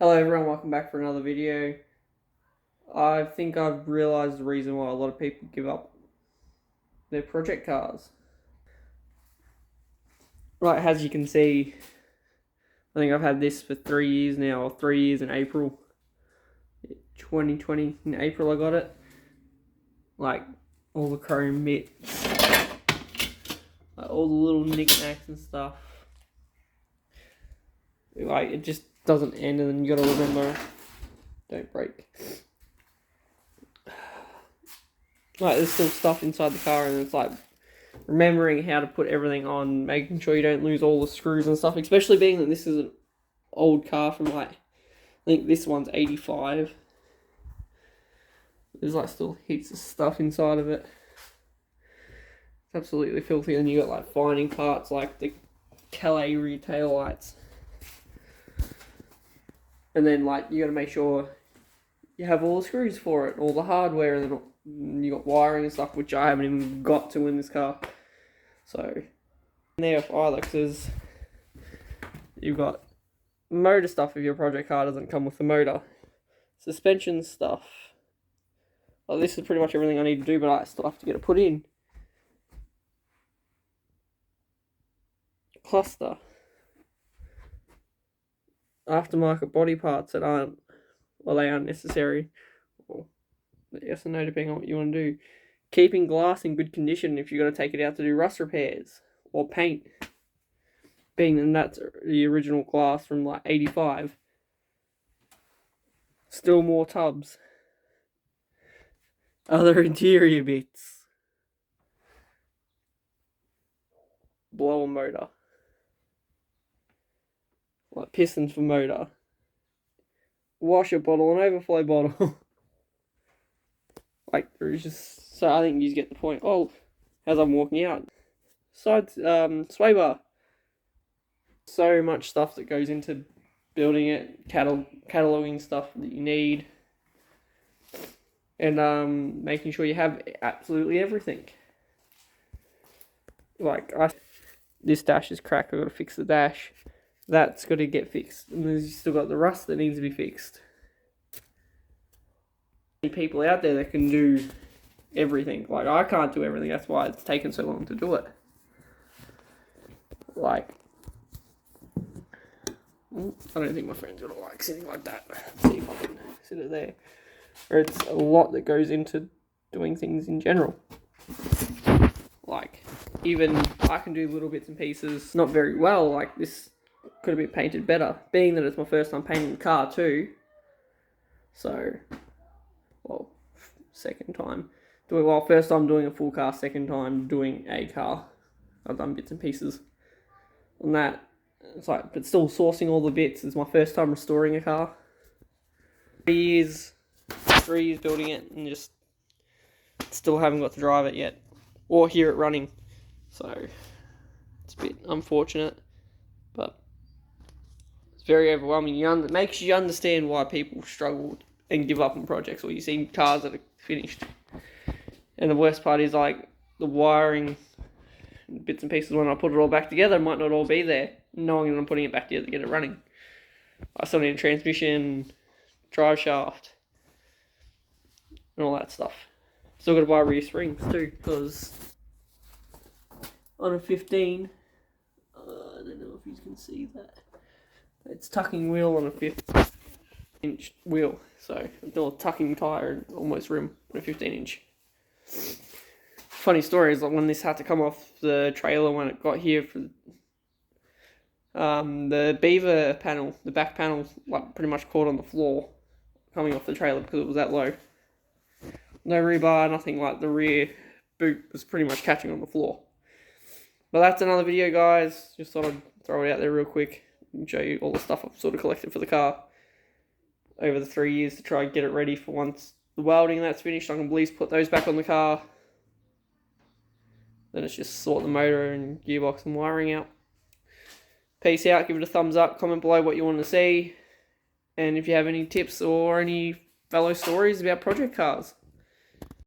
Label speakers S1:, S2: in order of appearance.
S1: Hello everyone, welcome back for another video. I think I've realised the reason why a lot of people give up their project cars. Right, as you can see, I think I've had this for 3 years now, or 3 years in April 2020. In April I got it. Like, all the chrome bits, like all the little knickknacks and stuff. Like, it just doesn't end, and then you gotta remember, don't break. Like, there's still stuff inside the car, and it's like remembering how to put everything on, making sure you don't lose all the screws and stuff, especially being that this is an old car from like, I think this one's 85. There's like still heaps of stuff inside of it. It's absolutely filthy. And you got like finding parts like the Calais rear tail lights. And then like you gotta make sure you have all the screws for it, all the hardware, and then you got wiring and stuff, which I haven't even got to in this car. So, there either, because you've got motor stuff if your project car doesn't come with the motor. Suspension stuff. Well, this is pretty much everything I need to do, but I still have to get it put in. Cluster. Aftermarket body parts that aren't, well, they aren't necessary. Or yes or no, depending on what you want to do. Keeping glass in good condition if you've got to take it out to do rust repairs or paint. Being that that's the original glass from like 85. Still more tubs. Other interior bits. Blower motor. Like pistons for motor. Washer bottle and overflow bottle. Like, there's just, so I think you get the point. Oh, as I'm walking out. Side, sway bar. So much stuff that goes into building it, cataloging stuff that you need, and making sure you have absolutely everything. Like, this dash is cracked, I've got to fix the dash. That's got to get fixed. And then you've still got the rust that needs to be fixed. People out there that can do everything. Like, I can't do everything, that's why it's taken so long to do it. Like, I don't think my friend's gonna like sitting like that. Let's see if I can sit it there. Or it's a lot that goes into doing things in general. Like, even I can do little bits and pieces not very well. Like, this could have been painted better, being that it's my first time painting the car too. So, well, second time doing, well, first time doing a full car, second time doing a car. I've done bits and pieces on that. It's like, but still sourcing all the bits. It's my first time restoring a car. 3 years building it, and just still haven't got to drive it yet or hear it running. So it's a bit unfortunate, but it's very overwhelming. It makes you understand why people struggle and give up on projects, or you see cars that are finished. And the worst part is like the wiring, bits and pieces, when I put it all back together, it might not all be there, knowing that I'm putting it back together to get it running. I still need a transmission, drive shaft, and all that stuff. Still got to buy rear springs too, because on a 15, I don't know if you can see that, it's tucking wheel on a 15-inch wheel, so a tucking tyre, almost rim on a 15-inch. Funny story is like when this had to come off the trailer when it got here for the beaver panel, the back panel, like pretty much caught on the floor coming off the trailer because it was that low. No rebar, nothing. Like the rear boot was pretty much catching on the floor. But that's another video, guys. Just thought I'd throw it out there real quick and show you all the stuff I've sort of collected for the car over the 3 years to try and get it ready for once the welding and that's finished. I can at least put those back on the car. Then it's just sort the motor and gearbox and wiring out. Peace out, give it a thumbs up, comment below what you want to see. And if you have any tips or any fellow stories about project cars.